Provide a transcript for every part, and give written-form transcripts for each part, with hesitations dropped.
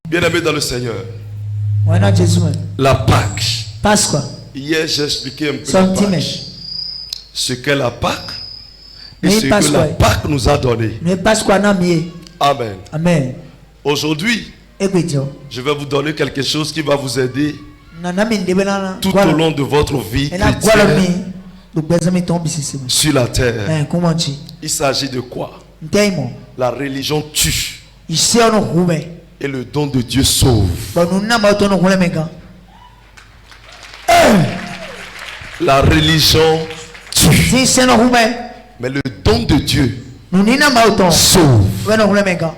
Bien-aimés dans le Seigneur, la Pâque. Pasqua. Hier, j'ai expliqué un peu la Pâque. Ce qu'est la Pâque et ce que la Pâque nous a donné. Amen. Amen. Aujourd'hui, je vais vous donner quelque chose qui va vous aider tout au long de votre vie chrétienne sur la terre. Il s'agit de quoi? La religion tue et le don de Dieu sauve. La religion tue, mais le don de Dieu sauve.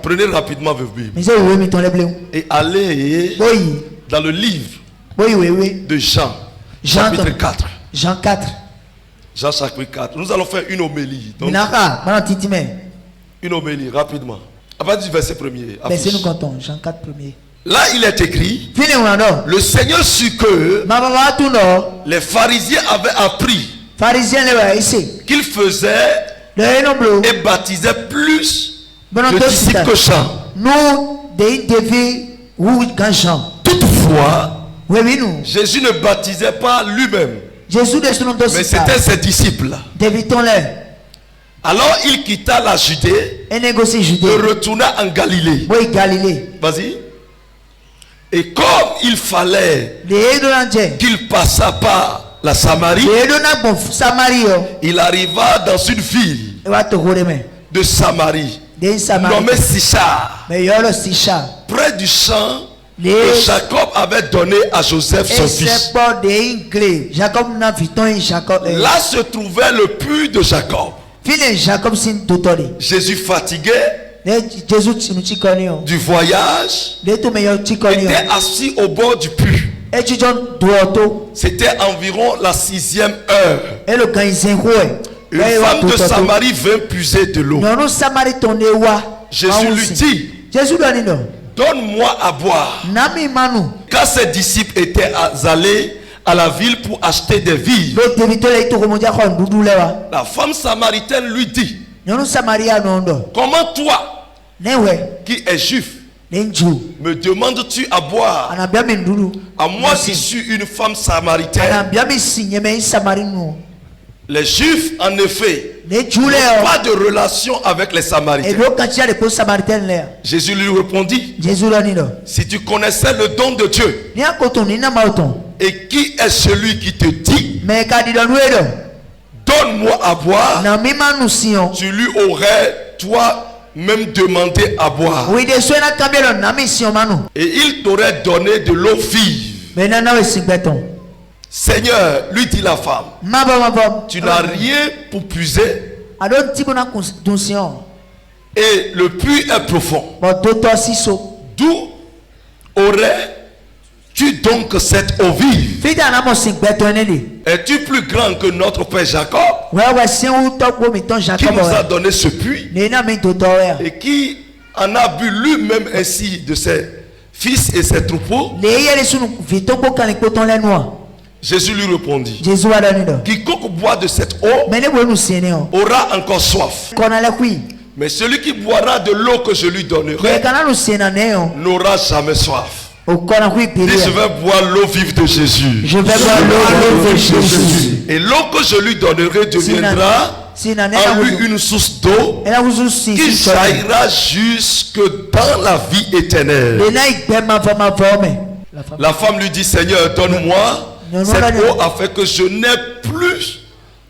Prenez rapidement votre Bible et allez dans le livre de Jean, chapitre 4. Jean 4. Jean chapitre 4. Nous allons faire une homélie. Donc, une homélie rapidement. À partir du verset 1er. Jean 4 premier. Là, il est écrit: le Seigneur sut que les pharisiens avaient appris qu'ils faisaient et baptisaient plus de disciples que Jean. Toutefois, Jésus ne baptisait pas lui-même, mais c'était ses disciples. Alors il quitta la Judée et retourna en Galilée. Vas-y. Et comme il fallait qu'il passât par la Samarie, il arriva dans une ville de Samarie nommée Sichar, près du champ que Jacob avait donné à Joseph son fils. Là se trouvait le puits de Jacob. Jésus, fatigué du voyage, était assis au bord du puits. C'était environ la 6e heure. Une femme de Samarie vint puiser de l'eau. Jésus lui dit: donne-moi à boire. Car ses disciples étaient allés à la ville pour acheter des vivres. La femme samaritaine lui dit: comment toi, qui es juif, me demandes-tu à boire, à moi qui suis une femme samaritaine? Les Juifs, en effet, n'ont pas de relation avec les Samaritains. Jésus lui répondit: si tu connaissais le don de Dieu, et qui est celui qui te dit donne-moi à boire, tu lui aurais toi-même demandé à boire, et il t'aurait donné de l'eau vive. Seigneur, lui dit la femme, tu n'as rien pour puiser et le puits est profond. D'où aurais-tu donc cette eau vive? Es-tu plus grand que notre père Jacob, qui nous a donné ce puits et qui en a bu lui-même ainsi de ses fils et ses troupeaux? Jésus lui répondit: quiconque boit de cette eau aura encore soif. Mais celui qui boira de l'eau que je lui donnerai n'aura jamais soif. Dis: je vais boire l'eau vive de Jésus. Et l'eau que je lui donnerai deviendra en lui une source d'eau qui jaillira jusque dans la vie éternelle. La femme lui dit: Seigneur, donne-moi cette eau afin que je n'ai plus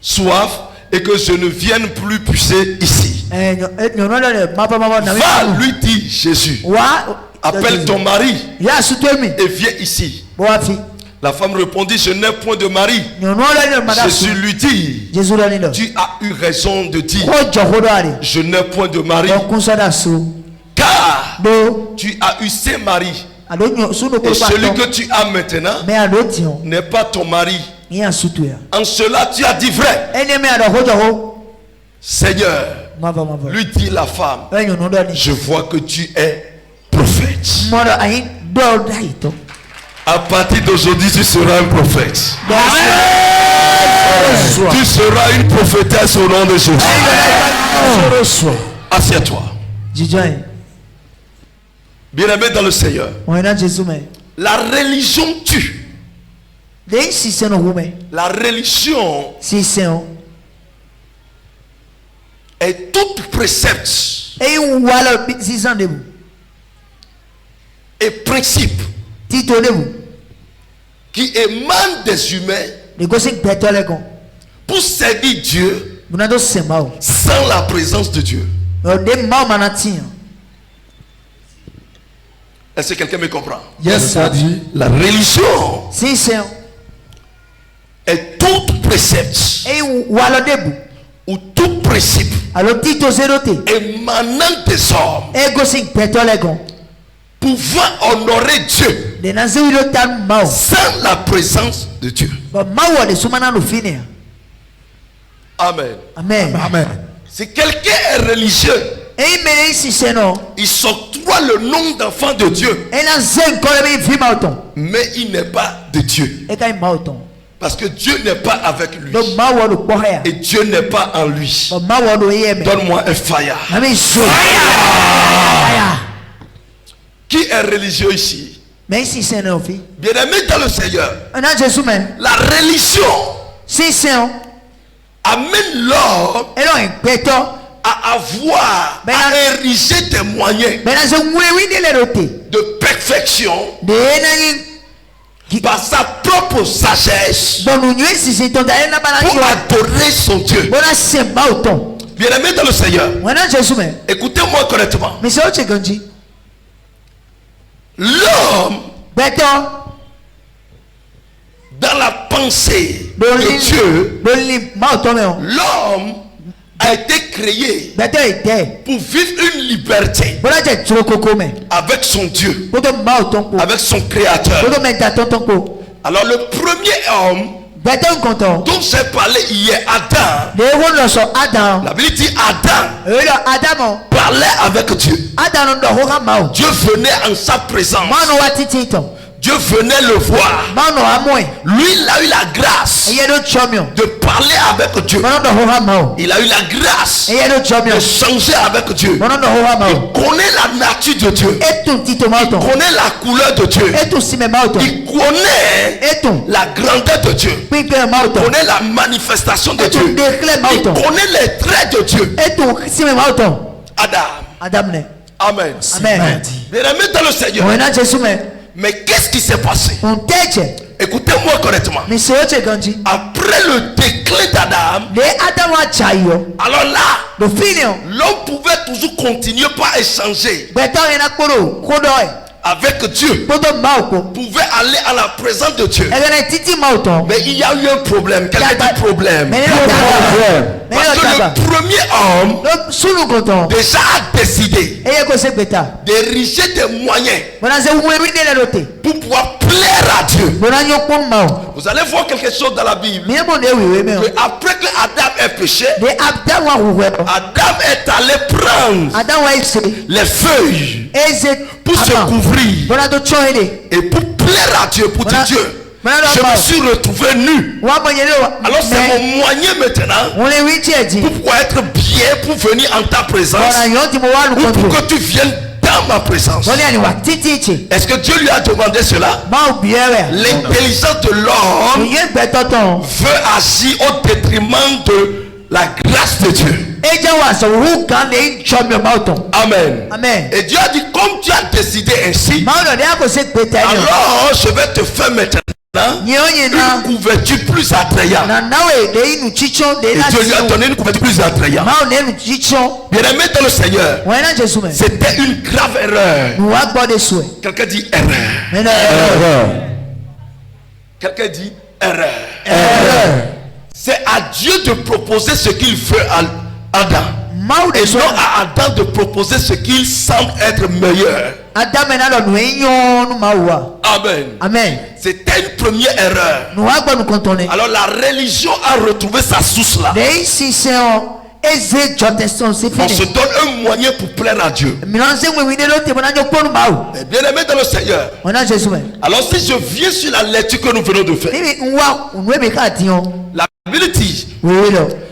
soif et que je ne vienne plus puiser ici. Va, lui dit Jésus, appelle ton mari et viens ici. La femme répondit: je n'ai point de mari. Jésus lui dit: tu as eu raison de dire je n'ai point de mari, car tu as eu 5 maris. Et celui que tu as maintenant n'est pas ton mari. En cela tu as dit vrai. Seigneur, lui dit la femme, je vois que tu es prophète. À partir d'aujourd'hui, tu seras un prophète. Tu seras une prophétesse au nom de Jésus. Assieds-toi. Bien-aimé dans le Seigneur. La religion tue. La religion est toute précepte et principe qui émane des humains pour servir Dieu sans la présence de Dieu. Est-ce que quelqu'un me comprend? Yes, sir. La religion est toute précepte ou tout principe émanant des hommes pouvant honorer Dieu sans la présence de Dieu. Amen. Amen. Si quelqu'un est religieux, il s'octroie le nom d'enfant de Dieu, mais il n'est pas de Dieu. Parce que Dieu n'est pas avec lui. Et Dieu n'est pas en lui. Donne-moi un fire. Qui est religieux ici? Bien-aimé dans le Seigneur, la religion amène l'homme à avoir, à ériger des moyens de perfection par sa propre sagesse pour adorer son Dieu. Bien-aimé dans le Seigneur, écoutez-moi correctement. L'homme, dans la pensée de Dieu, l'homme a été créé pour vivre une liberté avec son Dieu, avec son Créateur. Alors le premier homme dont j'ai parlé hier, Adam, la Bible dit Adam parlait avec Dieu. Dieu venait en sa présence. Dieu venait le voir. Lui, il a eu la grâce de parler avec Dieu. Il a eu la grâce de changer avec Dieu. Il connaît la nature de Dieu. Il connaît la couleur de Dieu. Il connaît la grandeur de Dieu. Il connaît la manifestation de Dieu. Il connaît les traits de Dieu. Adam. Amen. Bien-aimé dans le Seigneur. Mais qu'est-ce qui s'est passé? Écoutez-moi correctement. Après le déclin d'Adam, alors là, l'homme pouvait toujours continuer par échanger avec Dieu, pouvait aller à la présence de Dieu. Mais il y a eu un problème. Quel est le problème? Parce que le premier homme déjà a décidé d'ériger des moyens pour pouvoir plaire à Dieu. Vous allez voir quelque chose dans la Bible. Que après que Adam ait péché, Adam est allé prendre les feuilles pour se couvrir et pour plaire à Dieu, pour dire Dieu, je me suis retrouvé nu. Alors c'est mon moyen maintenant pour pouvoir être bien, pour venir en ta présence, ou pour que tu viennes dans ma présence. Est-ce que Dieu lui a demandé cela? L'intelligence de l'homme veut agir au détriment de la grâce de Dieu. Amen. Et Dieu a dit, comme tu as décidé ainsi, alors je vais te faire maintenant une couverture plus attrayante. Et Dieu lui a donné une couverture plus attrayante. Bien-aimé dans le Seigneur, c'était une grave erreur. Quelqu'un dit erreur. Quelqu'un dit erreur. C'est à Dieu de proposer ce qu'il veut à Adam. Et non à Adam de proposer ce qu'il semble être meilleur. Amen. C'était une première erreur. Alors la religion a retrouvé sa source là. On se donne un moyen pour plaire à Dieu. Bien aimé dans le Seigneur. Alors si je viens sur la lecture que nous venons de faire, la Bible dit,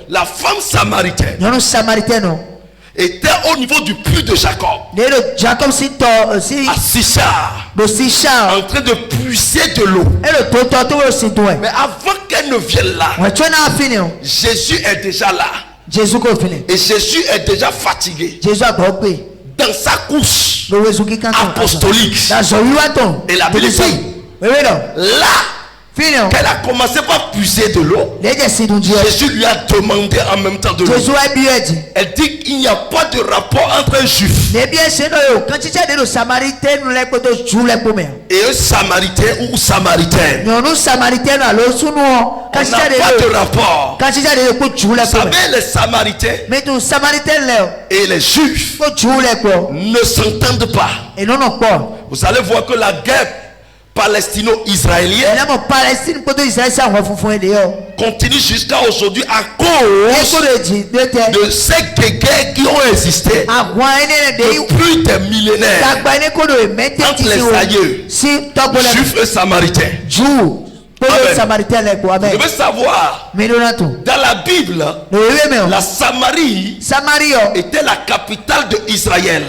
la femme samaritaine, était au niveau du puits de Jacob. À Sichar. En train de puiser de l'eau. Mais avant qu'elle ne vienne là, Jésus est déjà là. Et Jésus est déjà fatigué. Dans sa couche apostolique. Et la Bible dit, là, qu'elle a commencé par puiser de l'eau, Jésus lui a demandé en même temps de l'eau. Elle dit qu'il n'y a pas de rapport entre un juif et un samaritain ou samaritaine. On n'a pas de rapport. Vous savez, les samaritains et les juifs ne s'entendent pas. Vous allez voir que la guerre palestino-israélienne continue jusqu'à aujourd'hui à cause de ces guerres qui ont existé depuis des millénaires entre les aïeux juifs et samaritains. Vous devez savoir, dans la Bible, la Samarie était la capitale de Israël.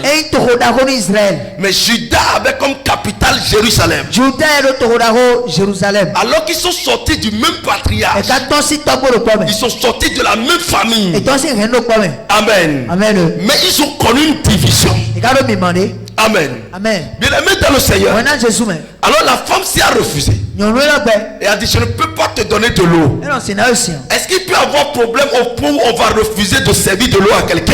Mais Juda avait comme capitale Jérusalem. Alors qu'ils sont sortis du même patriarche, ils sont sortis de la même famille. Amen. Mais ils ont connu une division. Amen. Bien aimé dans le Seigneur. Alors la femme s'y a refusé. Et a dit, je ne peux pas te donner de l'eau. Est-ce qu'il peut y avoir problème au point où on va refuser de servir de l'eau à quelqu'un?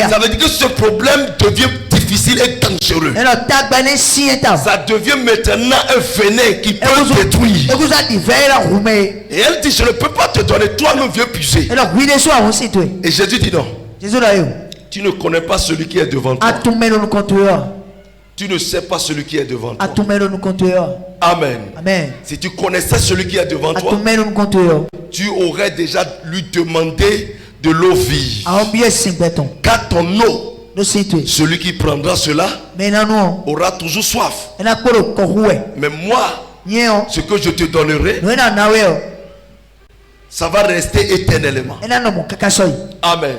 Ça veut dire que ce problème devient difficile et dangereux. Ça devient maintenant un venin qui peut détruire. Et elle dit, je ne peux pas te donner, toi-même viens puiser. Et Jésus dit non. Tu ne connais pas celui qui est devant toi. Tu ne sais pas celui qui est devant toi. Amen. Si tu connaissais celui qui est devant toi, tu aurais déjà lui demandé de l'eau vive. Car ton eau, celui qui prendra cela aura toujours soif. Mais moi, ce que je te donnerai, ça va rester éternellement. Amen.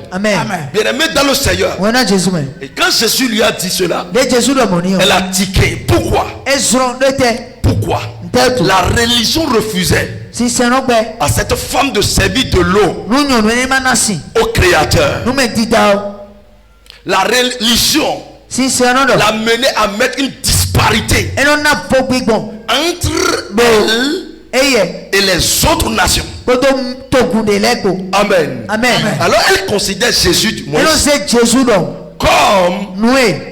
Bien aimé dans le Seigneur. Et quand Jésus lui a dit cela, elle a tiqué. Pourquoi? Pourquoi? La religion refusait à cette femme de servir de l'eau au Créateur. La religion l'a menée à mettre une disparité entre elle et les autres nations. Amen. Alors elle considère Jésus du moins comme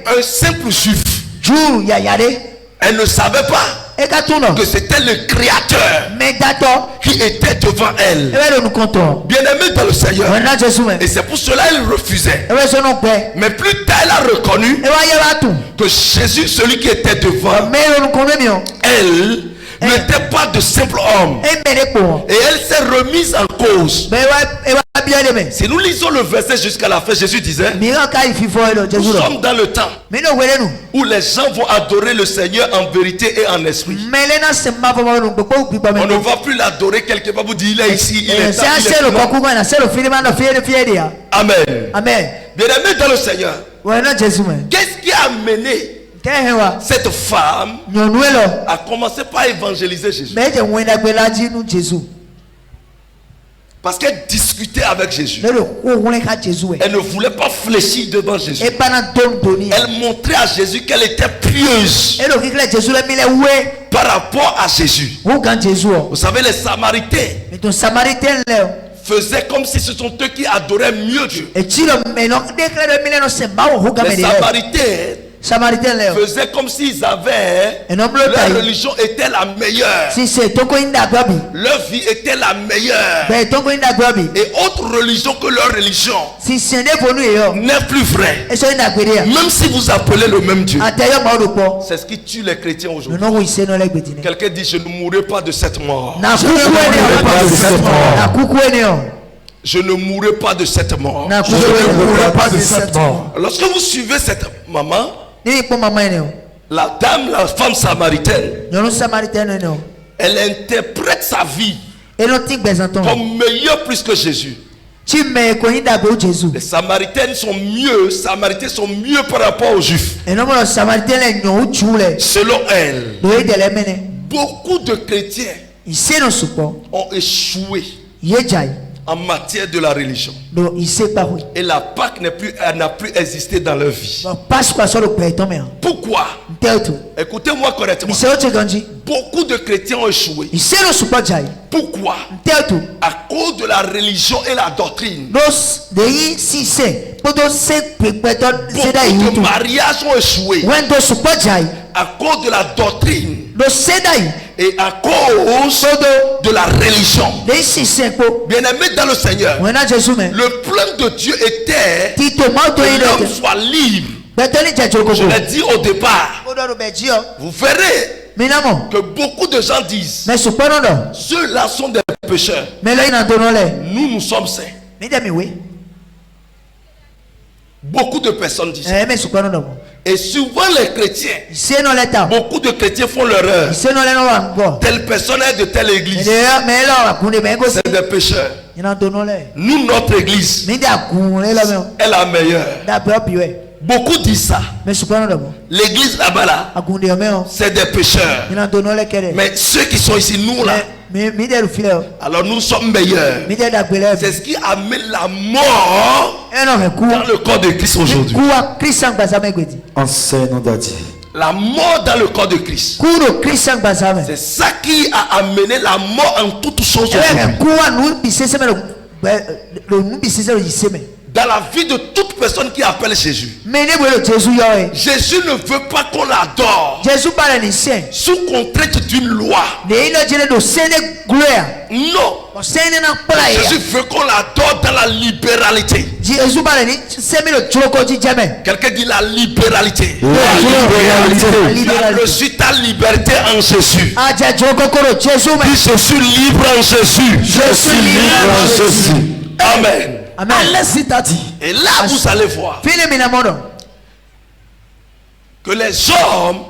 un simple juif. Elle ne savait pas que c'était le Créateur qui était devant elle. Bien aimé dans le Seigneur. Et c'est pour cela qu'elle refusait. Mais plus tard elle a reconnu que Jésus, celui qui était devant elle, n'était pas de simple homme. Et elle s'est remise en cause. Si nous lisons le verset jusqu'à la fin, Jésus disait, nous sommes dans le temps où les gens vont adorer le Seigneur en vérité et en esprit. On ne va plus l'adorer quelque part, vous dites il est ici, il est là. Amen. Bien aimé dans le Seigneur, qu'est-ce qui a amené cette femme a commencé par évangéliser Jésus? Parce qu'elle discutait avec Jésus. Elle ne voulait pas fléchir devant Jésus. Elle montrait à Jésus qu'elle était pieuse par rapport à Jésus. Vous savez, les Samaritains faisaient comme si ce sont eux qui adoraient mieux Dieu. Les Samaritains faisaient comme s'ils avaient, leur religion était la meilleure, leur vie était la meilleure, et autre religion que leur religion n'est plus vraie, même si vous appelez le même Dieu. C'est ce qui tue les chrétiens aujourd'hui. Quelqu'un dit, je ne mourrai pas de cette mort. Je ne mourrai pas de cette mort. Lorsque vous suivez cette maman, la dame, la femme samaritaine, elle interprète sa vie comme meilleure plus que Jésus. Les Samaritains sont mieux par rapport aux Juifs. Selon elle, beaucoup de chrétiens ont échoué en matière de la religion. Et la Pâque n'a plus existé dans leur vie. Pourquoi? Écoutez-moi correctement. Beaucoup de chrétiens ont échoué. Pourquoi? À cause de la religion et la doctrine. Beaucoup de mariages ont échoué à cause de la doctrine et à cause de la religion. Bien-aimé dans le Seigneur, le plan de Dieu était que l'homme soit libre. Je l'ai dit au départ. Vous verrez que beaucoup de gens disent ceux-là sont des pécheurs. Nous sommes saints. Beaucoup de personnes disent ça. Et souvent les chrétiens, beaucoup de chrétiens font l'erreur. Telle personne est de telle église. C'est des pécheurs. Nous, notre église est la meilleure. Beaucoup disent ça. L'église là-bas là, c'est des pécheurs. Mais ceux qui sont ici, nous là, alors nous sommes meilleurs. C'est ce qui amène la mort dans le corps de Christ aujourd'hui. La mort dans le corps de Christ. C'est ça qui a amené la mort en toutes choses aujourd'hui. Dans la vie de toute personne qui appelle Jésus. Jésus ne veut pas qu'on l'adore sous contrainte d'une loi. Non. Jésus veut qu'on l'adore dans la libéralité. Quelqu'un dit la libéralité. Je suis ta liberté en Jésus. Dis je suis libre en Jésus. Je suis libre en Jésus. Amen. Amen. Et là vous allez voir que les hommes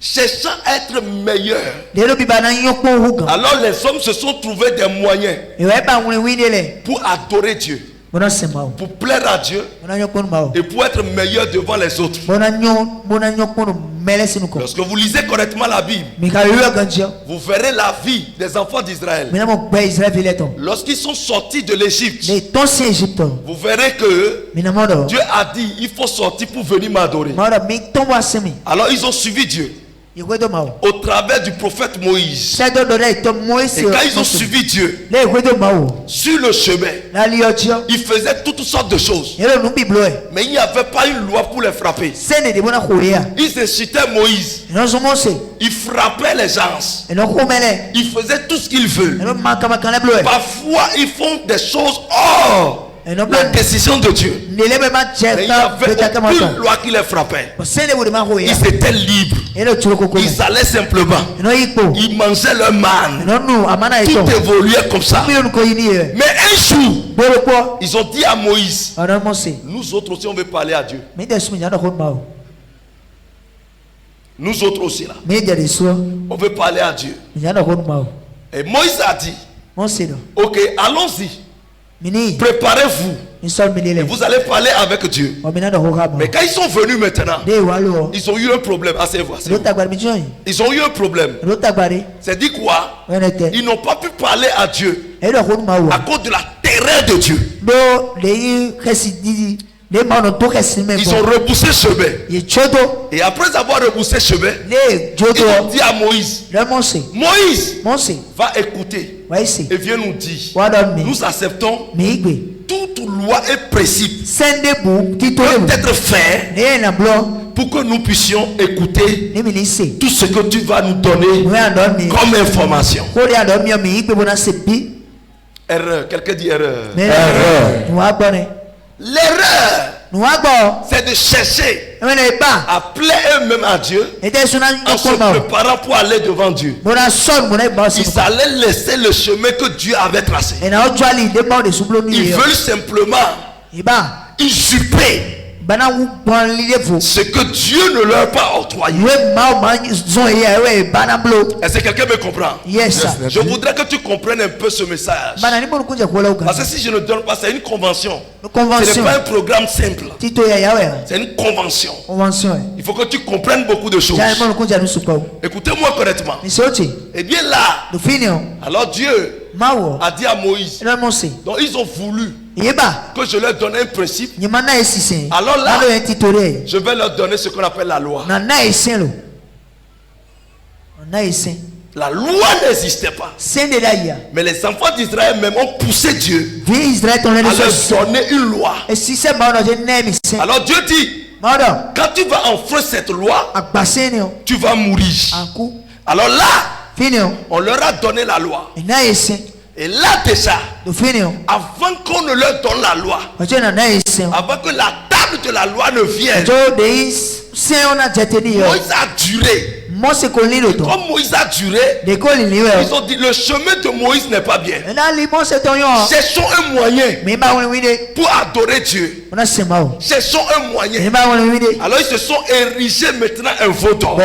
cherchant à être meilleurs, alors les hommes se sont trouvés des moyens pour adorer Dieu, pour plaire à Dieu et pour être meilleurs devant les autres. Lorsque vous lisez correctement la Bible, vous verrez la vie des enfants d'Israël. Lorsqu'ils sont sortis de l'Égypte, vous verrez que Dieu a dit il faut sortir pour venir m'adorer. Alors ils ont suivi Dieu au travers du prophète Moïse. Et quand ils ont suivi Dieu sur le chemin, ils faisaient toutes sortes de choses, mais il n'y avait pas une loi pour les frapper. Ils incitaient Moïse, ils frappaient les gens, ils faisaient tout ce qu'ils veulent. Parfois ils font des choses hors la décision de Dieu. Mais il n'y avait aucune loi qui les frappait. Ils étaient libres. Ils allaient simplement. Ils mangeaient leur manne. Tout évoluait comme ça. Mais un jour, ils ont dit à Moïse, nous autres aussi on veut parler à Dieu. Nous autres aussi là, on veut parler à Dieu. Et Moïse a dit, ok, allons-y. Préparez-vous. Vous allez parler avec Dieu. Mais quand ils sont venus maintenant, ils ont eu un problème. Ils ont eu un problème. C'est dit quoi? Ils n'ont pas pu parler à Dieu à cause de la terreur de Dieu. Ils ont repoussé le chemin. Et après avoir repoussé le chemin, ils ont dit à Moïse, Moïse, va écouter et viens nous dire, nous acceptons toute loi et principe peuvent être faits pour que nous puissions écouter tout ce que tu vas nous donner comme information. Erreur. Quelqu'un dit erreur. L'erreur, c'est de chercher à plaire eux-mêmes à Dieu en se préparant pour aller devant Dieu. Ils allaient laisser le chemin que Dieu avait tracé. Ils veulent simplement usurper ce que Dieu ne leur a pas octroyé. Est-ce que quelqu'un me comprend? Yes, je voudrais que tu comprennes un peu ce message. Parce que si je ne donne pas, c'est une convention. Ce n'est pas un programme simple. C'est une convention. Il faut que tu comprennes beaucoup de choses. Écoutez-moi correctement. Et bien là, alors Dieu a dit à Moïse, donc ils ont voulu que je leur donne un principe. Alors là, je vais leur donner ce qu'on appelle la loi. La loi n'existait pas. Mais les enfants d'Israël même ont poussé Dieu à leur donner une loi. Alors Dieu dit, quand tu vas enfreindre cette loi, tu vas mourir. Alors là, on leur a donné la loi. Et là déjà, avant qu'on ne leur donne la loi, avant que la table de la loi ne vienne, Moïse a duré. Comme Moïse a duré, ils ont dit le chemin de Moïse n'est pas bien. Cherchons un moyen pour adorer Dieu. Cherchons un moyen. Alors ils se sont érigés maintenant un vautour.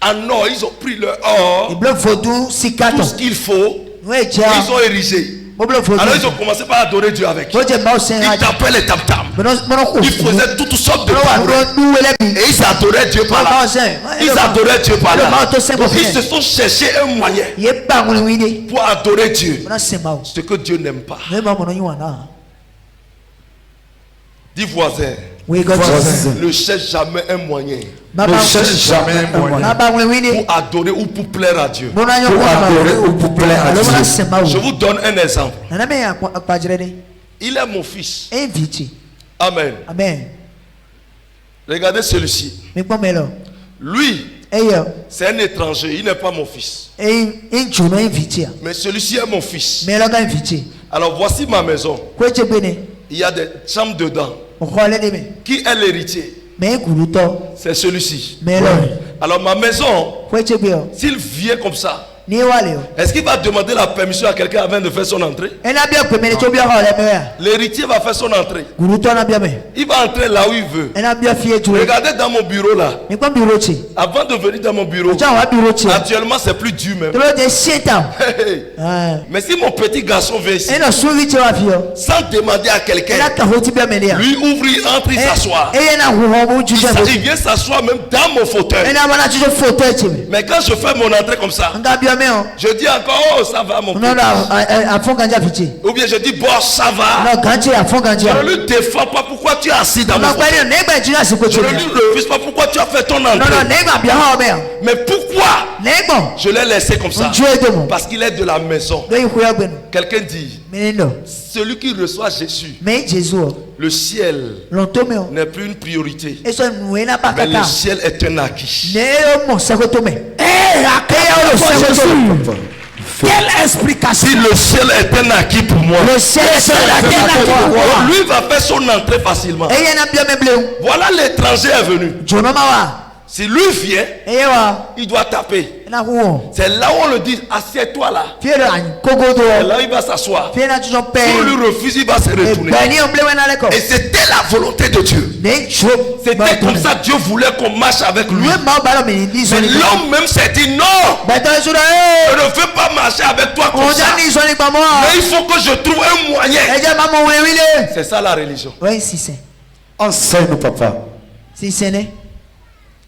Ah non, ils ont pris leur or, tout ce qu'il faut, ils ont érigé. Alors ils ont commencé par adorer Dieu avec. Ils tapaient les tam-tams. Ils faisaient toutes sortes de paroles. Et ils adoraient Dieu par là. Ils adoraient Dieu par là. Donc ils se sont cherchés un moyen pour adorer Dieu. Ce que Dieu n'aime pas. Dis voisin. Ne cherche jamais un moyen. Ne cherche jamais un moyen pour adorer ou pour plaire à Dieu. Pour adorer ou pour plaire à Dieu. Je vous donne un exemple. Il est mon fils. Amen. Amen. Regardez celui-ci. Lui, c'est un étranger. Il n'est pas mon fils. Mais celui-ci est mon fils. Alors voici ma maison. Il y a des chambres dedans. Qui est l'héritier? C'est celui-ci. Alors ma maison, s'il vient comme ça, est-ce qu'il va demander la permission à quelqu'un avant de faire son entrée? L'héritier va faire son entrée. Il va entrer là où il veut. Regardez dans mon bureau là. Avant de venir dans mon bureau, actuellement c'est plus dur même. Mais si mon petit garçon vient ici, sans demander à quelqu'un, lui ouvre, il entre, il s'assoit. Il vient s'asseoir même dans mon fauteuil. Mais quand je fais mon entrée comme ça, je dis encore, oh ça va mon petit. Ou bien je dis, bon ça va. Je ne lui défends pas pourquoi tu es assis dans mon fauteuil. Je ne lui refuse pas pourquoi tu as fait ton entrée. Mais pourquoi je l'ai laissé comme ça? Parce qu'il est de la maison. Quelqu'un dit, celui qui reçoit Jésus, le ciel n'est plus une priorité. Mais le ciel est un acquis. Quelle explication? Si le ciel est un acquis pour moi, lui va faire son entrée facilement. Voilà, l'étranger est venu. Si lui vient, il doit taper. C'est là où on le dit, assieds-toi là. C'est là où il va s'asseoir. Si on lui refuse, il va se retourner. Et c'était la volonté de Dieu. C'était comme ça Dieu voulait qu'on marche avec lui. Mais l'homme même s'est dit non. Je ne veux pas marcher avec toi comme ça. Mais il faut que je trouve un moyen. C'est ça la religion. Enseigne-nous, papa.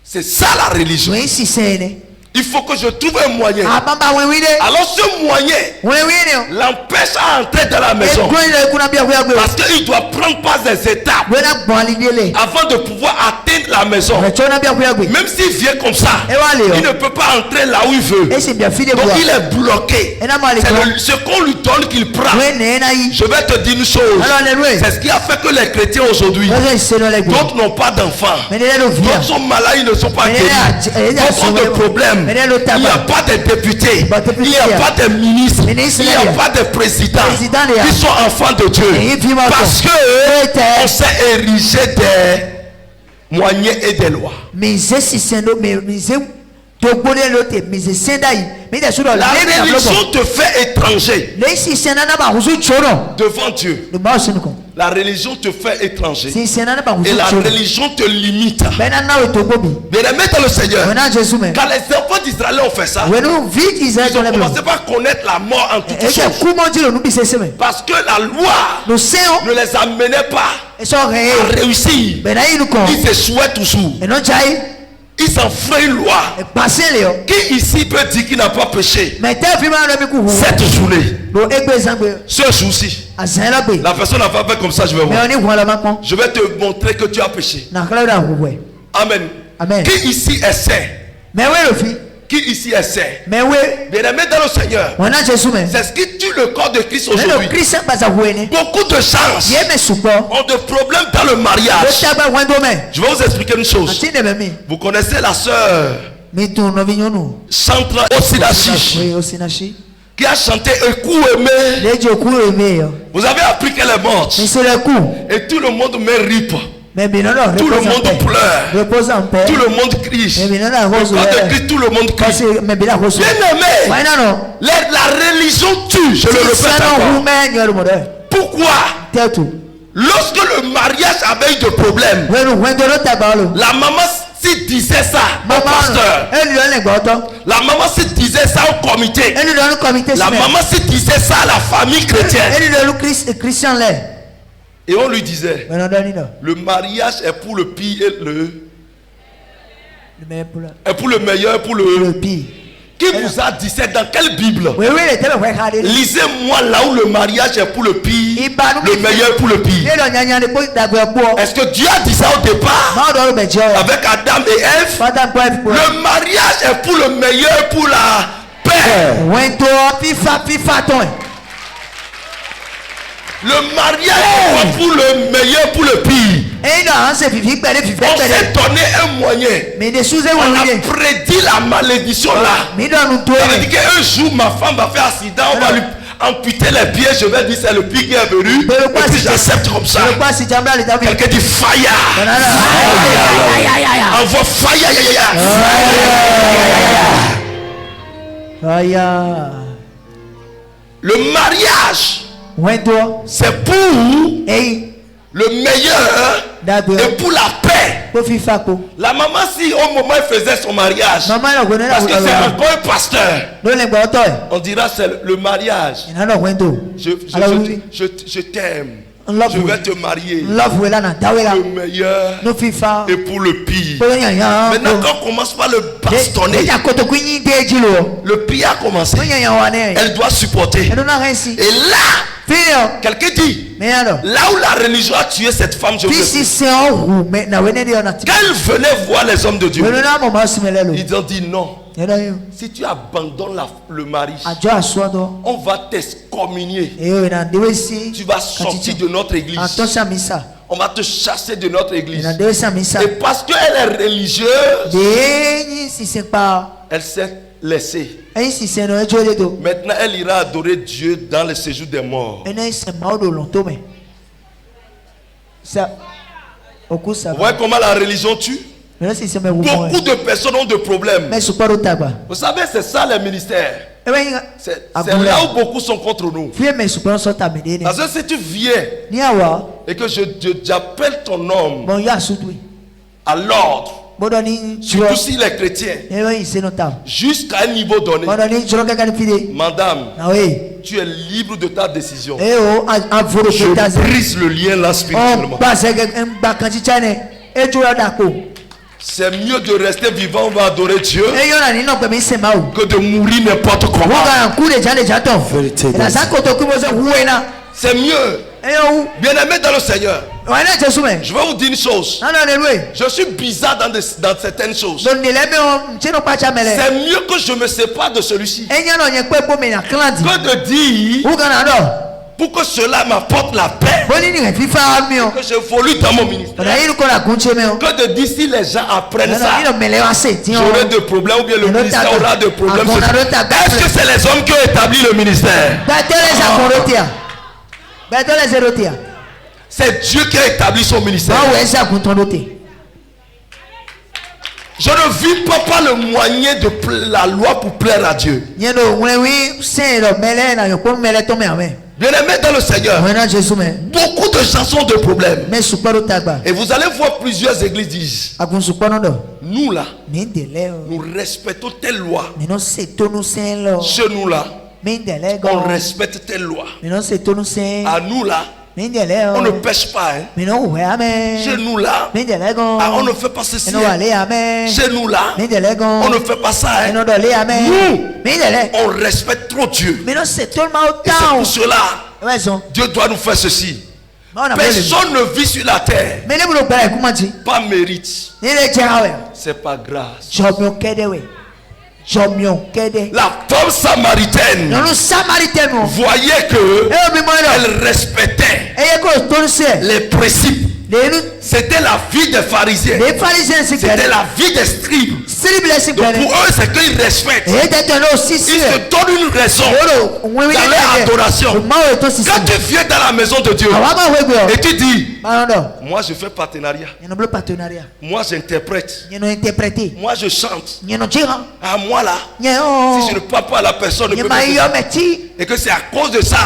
C'est ça la religion. Il faut que je trouve un moyen. Alors ce moyen l'empêche à entrer dans la maison. Parce qu'il doit prendre pas des étapes avant de pouvoir atteindre la maison. Même s'il vient comme ça, il ne peut pas entrer là où il veut. Donc il est bloqué. C'est ce qu'on lui donne qu'il prend. Je vais te dire une chose. C'est ce qui a fait que les chrétiens aujourd'hui, d'autres n'ont pas d'enfants. D'autres sont malades, ils ne sont pas guéris. D'autres ont des problèmes. Il n'y a pas de députés, il n'y a pas de ministres, il n'y a pas de présidents qui sont enfants de Dieu. Parce que on s'est érigé des moyens et des lois. La religion te fait étranger devant Dieu. La religion te fait étranger. Et la religion te limite. Bien-aimé dans le Seigneur. Quand les enfants d'Israël ont fait ça, ils ont commencé par connaître la mort en toutes choses. Parce que la loi ne les amenait pas à réussir. Ils échouaient toujours. Ils s'enfreint une loi. Qui ici peut dire qu'il n'a pas péché cette journée? Ce jour-ci, la personne n'a pas fait comme ça. Je vais te montrer que tu as péché. Amen. Qui ici essaie? Qui ici essaie? Bien-aimé dans le Seigneur, c'est ce qui tue le corps de Christ aujourd'hui. Beaucoup de gens ont des problèmes dans le mariage. Je vais vous expliquer une chose. Vous connaissez la sœur Chantra Osinachi qui a chanté Écoute aimé. Vous avez appris qu'elle est morte. Et tout le monde me ripe. Tout le monde pleure. Tout le monde crie. Tout le monde crie. Bien aimé, la religion tue. Je le répète encore. Pourquoi? Lorsque le mariage avait eu des problèmes, la maman s'y disait ça au pasteur. La maman s'y disait ça au comité. La maman s'y disait ça à la famille chrétienne. Et on lui disait, le mariage est pour le pire et est pour le meilleur et pour le pire. Qui vous a dit c'est dans quelle Bible? Lisez-moi là où le mariage est pour le pire, le meilleur pour le pire. Est-ce que Dieu a dit ça au départ avec Adam et Ève? Le mariage est pour le meilleur et pour la paix. Le mariage est pour le meilleur, pour le pire. On s'est donné un moyen. On a prédit la malédiction là. Ça veut dire qu'un jour ma femme va faire accident, on va lui amputer les pieds. Je vais dire c'est le pire qui est venu. Et puis j'accepte comme ça. Quelqu'un dit fire. Envoie fire. Le mariage, c'est pour le meilleur et pour la paix. La maman, si au moment elle faisait son mariage, parce que c'est encore un pasteur, on dira c'est le mariage. Je t'aime. Je vais te marier. Le meilleur et pour le pire. Maintenant, quand on commence par le bastonner, le pire a commencé. Elle doit supporter. Et là, quelqu'un dit, là où la religion a tué cette femme, je veux dire, quand elle venait voir les hommes de Dieu, ils ont dit non. Si tu abandonnes le mari, on va t'excommunier. Tu vas sortir de notre église. On va te chasser de notre église. Et parce qu'elle est religieuse, elle s'est laissée. Maintenant, elle ira adorer Dieu dans le séjour des morts. Vous voyez comment la religion tue? Beaucoup de personnes ont des problèmes. Vous savez, c'est ça les ministères. C'est là où beaucoup sont contre nous. Parce que si tu viens et que j'appelle ton homme à l'ordre, surtout s'il est chrétien, jusqu'à un niveau donné, madame, tu es libre de ta décision. Je brise le lien là spirituellement. C'est mieux de rester vivant, on va adorer Dieu, que de mourir n'importe comment. C'est mieux. Bien-aimé dans le Seigneur, je vais vous dire une chose. Je suis bizarre dans certaines choses. C'est mieux que je me sépare de celui-ci que de dire pour que cela m'apporte la paix, que j'évolue dans mon ministère, que de dire si les gens apprennent ça, j'aurai des problèmes ou bien le ministère aura des problèmes. Est-ce que c'est les hommes qui ont établi le ministère? C'est Dieu qui a établi son ministère. Je ne vis pas par le moyen de la loi pour plaire à Dieu. Bien-aimés dans le Seigneur, beaucoup de chansons de problèmes. Et vous allez voir plusieurs églises disent, nous là, nous respectons telle loi. Chez nous là, on respecte telle loi. À nous là, on ne pêche pas. Chez nous là, on ne fait pas ceci. Chez nous là, on ne fait pas ça. Nous, on respecte trop Dieu. Et c'est pour cela, Dieu doit nous faire ceci. Personne ne vit sur la terre. Pas mérite. C'est pas grâce. La femme samaritaine voyait que elle respectait les principes. C'était la vie des pharisiens. C'était la vie des scribes. Donc pour eux, c'est qu'ils respectent. Ils se donnent une raison dans leur adoration. Quand tu viens dans la maison de Dieu et tu dis, moi je fais partenariat. Moi j'interprète. Moi je chante. À moi là, si je ne parle pas à la personne, ne peut pas et que c'est à cause de ça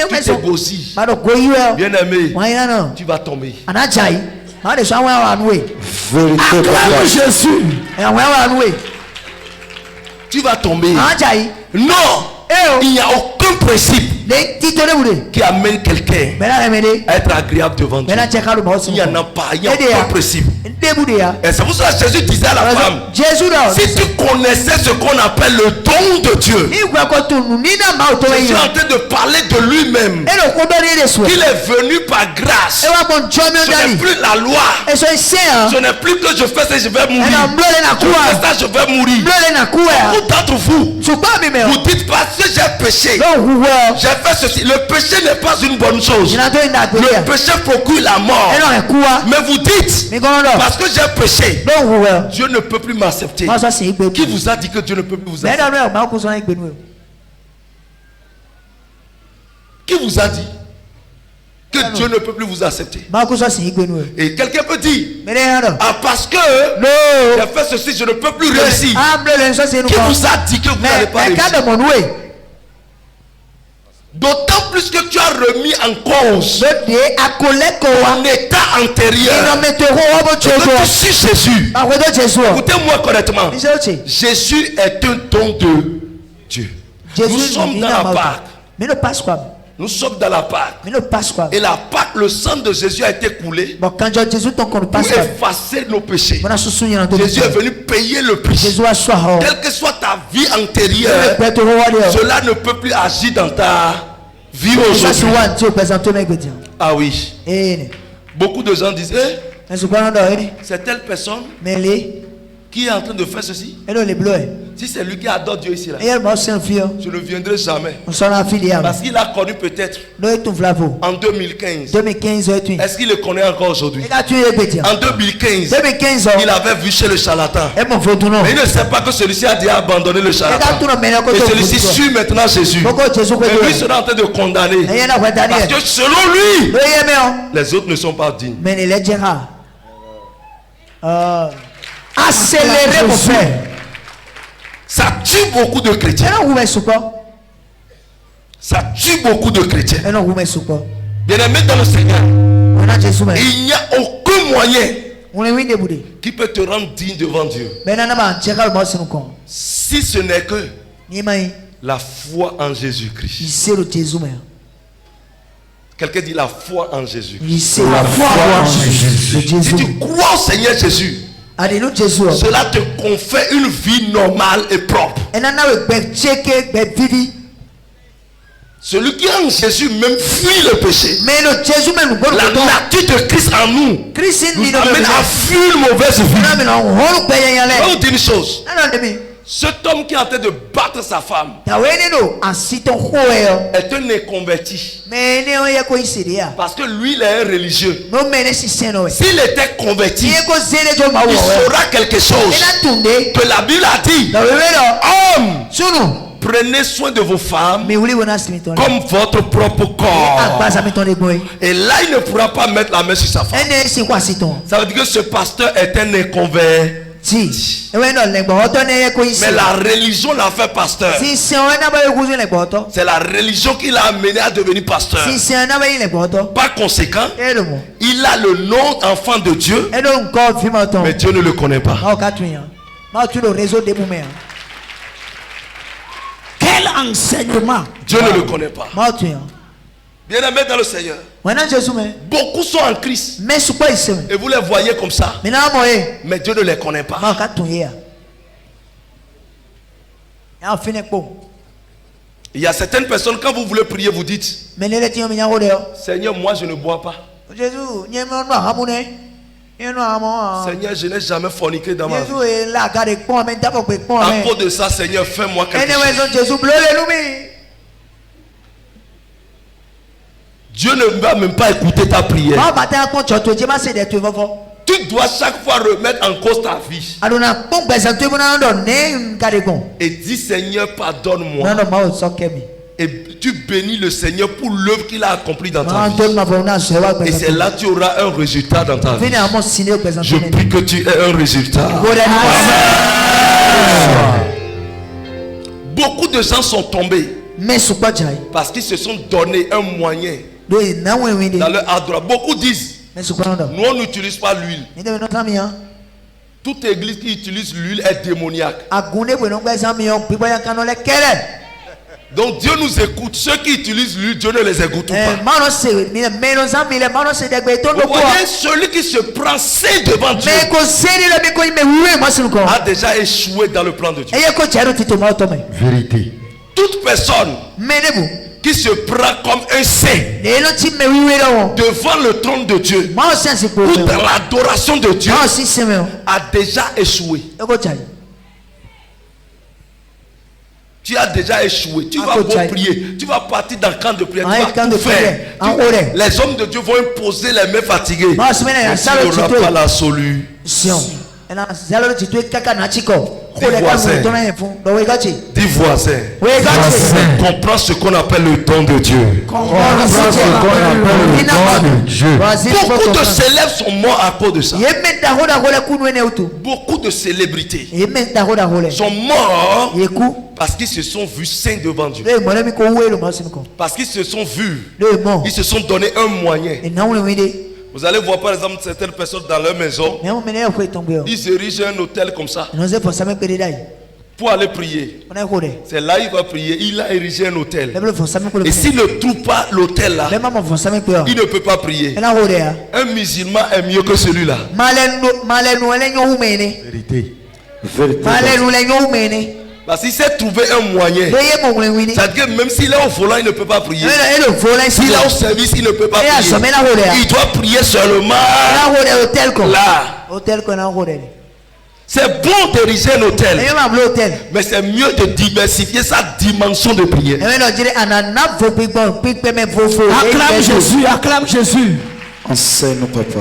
tu te gosilles. Bien aimé, tu vas tomber. Acclame Jésus. Tu vas tomber. Non, il n'y a aucun principe qui amène quelqu'un à être agréable devant Dieu. Il n'y en a pas. Il n'y a aucun principe. Et c'est pour ça que Jésus disait à la femme, si tu connaissais ce qu'on appelle le don de Dieu. Jésus est en train de parler de lui-même. Il est venu par grâce. Ce n'est plus la loi. Ce n'est plus que je fais ça, je vais mourir. Je fais ça, je vais mourir. Beaucoup d'entre vous, vous dites parce que j'ai péché. J'ai fait ceci. Le péché n'est pas une bonne chose. Le péché procure la mort. Mais vous dites, parce que j'ai péché, Dieu ne peut plus m'accepter. Qui vous a dit que Dieu ne peut plus vous accepter? Qui vous a dit que Dieu ne peut plus vous accepter? Et quelqu'un peut dire, ah, parce que j'ai fait ceci, je ne peux plus réussir. Qui vous a dit que vous n'allez pas réussir? D'autant plus que tu as remis en cause ton état antérieur. Que tu suis Jésus. Écoutez-moi correctement. Jésus est un don de Dieu. Nous sommes dans la Pâque. Nous sommes dans la Pâque. Et la Pâque, le sang de Jésus a été coulé pour effacer nos péchés. Jésus est venu payer le prix. Quelle que soit ta vie antérieure, cela ne peut plus agir dans ta vie aujourd'hui. Ah oui. Beaucoup de gens disent, c'est telle personne qui est en train de faire ceci. Si c'est lui qui adore Dieu ici là, je ne viendrai jamais. Parce qu'il a connu peut-être en 2015. Est-ce qu'il le connaît encore aujourd'hui? En 2015, il avait vu chez le charlatan. Mais il ne sait pas que celui-ci a déjà abandonné le charlatan. Et celui-ci suit maintenant Jésus. Et lui sera en train de condamner. Parce que selon lui, les autres ne sont pas dignes. Accélérez mon frère. Ça tue beaucoup de chrétiens. Ça tue beaucoup de chrétiens. Bien-aimé dans le Seigneur, il n'y a aucun moyen qui peut te rendre digne devant Dieu si ce n'est que la foi en Jésus-Christ. Quelqu'un dit la foi en Jésus-Christ. La foi en Jésus. Si tu crois au Seigneur Jésus, cela te confère une vie normale et propre. Celui qui est en Jésus même fuit le péché. La nature de Christ en nous nous amène à fuir une mauvaise vie. Je vais vous dire une chose. Cet homme qui est en train de battre sa femme est un inconverti. Parce que lui, il est un religieux. S'il était converti, il saura quelque chose que la Bible a dit. Homme, prenez soin de vos femmes comme votre propre corps. Et là, il ne pourra pas mettre la main sur sa femme. Ça veut dire que ce pasteur est un inconverti. Mais la religion l'a fait pasteur. C'est la religion qui l'a amené à devenir pasteur. Par conséquent, il a le nom enfant de Dieu, mais Dieu ne le connaît pas. Quel enseignement? Dieu ne le connaît pas. Bien-aimés dans le Seigneur, beaucoup sont en Christ et vous les voyez comme ça, mais Dieu ne les connaît pas. Il y a certaines personnes, quand vous voulez prier, vous dites: Seigneur, moi je ne bois pas. Seigneur, je n'ai jamais forniqué dans ma vie. À cause de ça, Seigneur, fais-moi quelque chose. Dieu ne va même pas écouter ta prière. Tu dois chaque fois remettre en cause ta vie et dis: Seigneur, pardonne-moi. Et tu bénis le Seigneur pour l'œuvre qu'il a accomplie dans ta vie. Et c'est là que tu auras un résultat dans ta vie. Je prie que tu aies un résultat. Beaucoup de gens sont tombés parce qu'ils se sont donné un moyen dans leur adresse. Beaucoup disent: nous on n'utilise pas l'huile. Toute église qui utilise l'huile est démoniaque. Donc Dieu nous écoute. Ceux qui utilisent l'huile, Dieu ne les écoute pas. Vous voyez, celui qui se prend c'est devant Dieu a déjà échoué dans le plan de Dieu. Vérité. Toute personne qui se prend comme un saint devant le trône de Dieu ou dans l'adoration de Dieu a déjà échoué. Tu as déjà échoué. Tu vas prier. Tu vas partir dans le camp de prière. Tu vas tout faire. Les hommes de Dieu vont imposer les mains fatiguées. Mais tu n'auras pas la solution. Dis voisin. Comprends ce qu'on appelle le don de Dieu. Beaucoup de célèbres sont morts à cause de ça. Beaucoup de célébrités sont morts parce qu'ils se sont vus saints devant Dieu. Parce qu'ils se sont vus. Ils se sont donné un moyen. Vous allez voir par exemple certaines personnes dans leur maison, ils érigent un hôtel comme ça pour aller prier. C'est là il va prier. Il a érigé un hôtel. Et s'il ne trouve pas l'hôtel là, il ne peut pas prier. Un musulman est mieux que celui-là. Vérité. Parce qu'il s'est trouvé un moyen. C'est-à-dire que même s'il est au volant, il ne peut pas prier. S'il est au service, il ne peut pas prier. Il doit prier seulement là. C'est bon d'ériger un hôtel, mais c'est mieux de diversifier sa dimension de prière. Acclame Jésus, acclame Jésus. Enseigne, papa.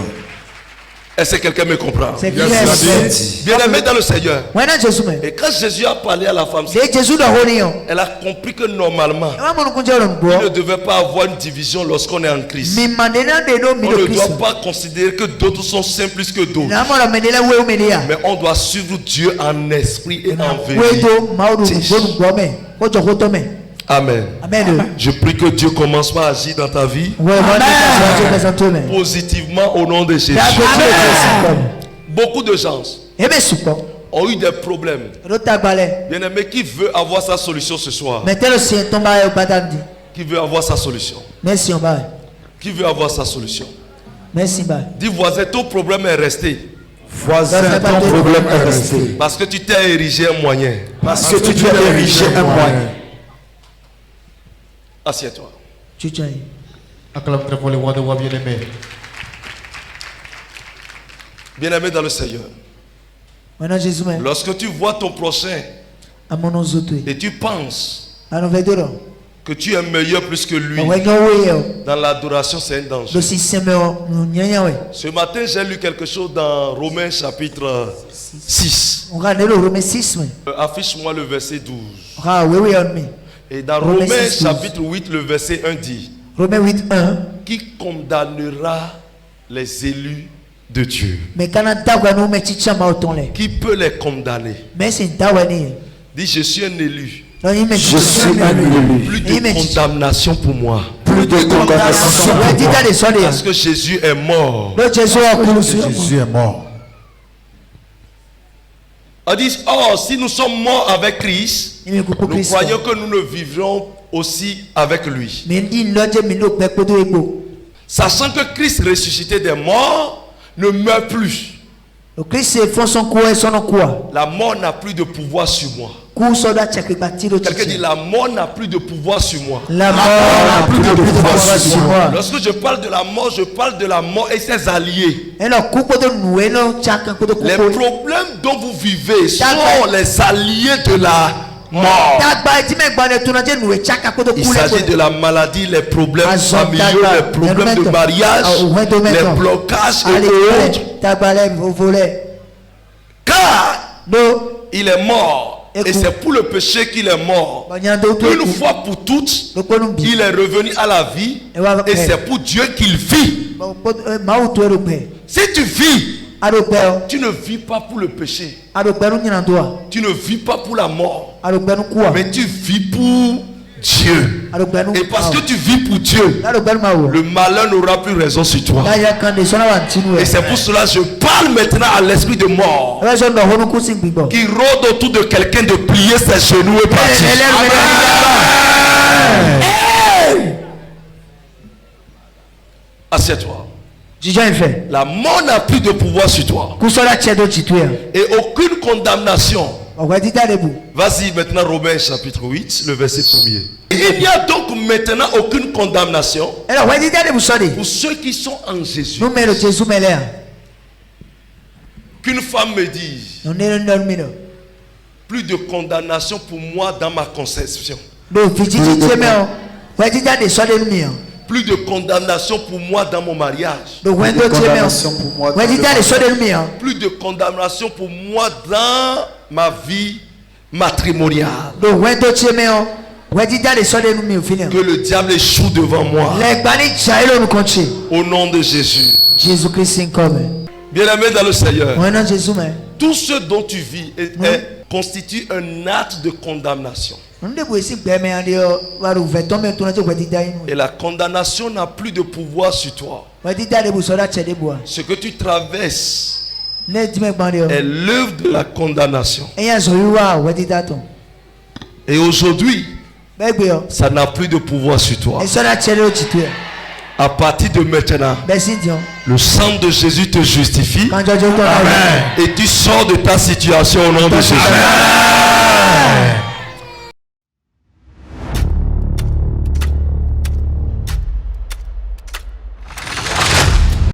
Est-ce que quelqu'un me comprend? Bien-aimé dans le Seigneur. Et quand Jésus a parlé à la femme, elle a compris que normalement il ne devait pas avoir une division lorsqu'on est en Christ. On ne doit pas considérer que d'autres sont saints plus que d'autres, mais on doit suivre Dieu en esprit et en vérité. Amen. Je prie que Dieu commence par agir dans ta vie. Positivement au nom de Jésus. Beaucoup de gens ont eu des problèmes. Bien-aimé, qui veut avoir sa solution ce soir? Qui veut avoir sa solution? Qui veut avoir sa solution? Dis voisin, ton problème est resté. Voisin, ton problème est resté. Parce que tu t'es érigé un moyen. Parce que tu t'es érigé un moyen. Assieds-toi. Acclame très fort les rois de rois bien-aimés. Bien-aimé dans le Seigneur. Lorsque tu vois ton prochain et tu penses que tu es meilleur plus que lui, dans l'adoration, c'est un danger. Ce matin, j'ai lu quelque chose dans Romains chapitre 6. Affiche-moi le verset 12. Et dans Romains chapitre 8, le verset 1 dit: qui condamnera les élus de Dieu. Qui peut les condamner? Dis, je suis un élu. Je suis un élu. Plus de condamnation pour moi. Plus de condamnation. Parce que Jésus est mort. Jésus est mort. On dit, oh, si nous sommes morts avec Christ, nous croyons que nous ne vivrons aussi avec lui. Sachant que Christ ressuscité des morts ne meurt plus. La mort n'a plus de pouvoir sur moi. Quelqu'un dit, la mort n'a plus de pouvoir sur moi. La mort n'a plus de pouvoir sur moi. Lorsque je parle de la mort, je parle de la mort et ses alliés. Les problèmes dont vous vivez sont les alliés de la mort. Il s'agit de la maladie, les problèmes familiaux, les problèmes de mariage, les blocages et autres. Car il est mort. Et c'est pour le péché qu'il est mort. Une fois pour toutes, il est revenu à la vie. Et c'est pour Dieu qu'il vit. Si tu vis, tu ne vis pas pour le péché. Tu ne vis pas pour la mort. Mais tu vis pour Dieu. Et parce que tu vis pour Dieu, le malheur n'aura plus raison sur toi. Et c'est pour cela que je parle maintenant à l'esprit de mort qui rôde autour de quelqu'un de plier ses genoux et partir. Assieds-toi. La mort n'a plus de pouvoir sur toi. Et aucune condamnation. Vas-y maintenant Romains chapitre 8, le verset 1er. Il n'y a donc maintenant aucune condamnation pour ceux qui sont en Jésus. Qu'une femme me dise, plus de condamnation pour moi dans ma conception. Plus de condamnation pour moi dans mon mariage. Plus de condamnation pour moi dans ma vie matrimoniale. Que le diable échoue devant moi. Au nom de Jésus. Bien-aimé dans le Seigneur, tout ce dont tu vis constitue un acte de condamnation. Et la condamnation n'a plus de pouvoir sur toi. Ce que tu traverses est l'œuvre de la condamnation. Et aujourd'hui, ça n'a plus de pouvoir sur toi. À partir de maintenant, le sang de Jésus te justifie. Amen. Et tu sors de ta situation au nom de Jésus. Amen.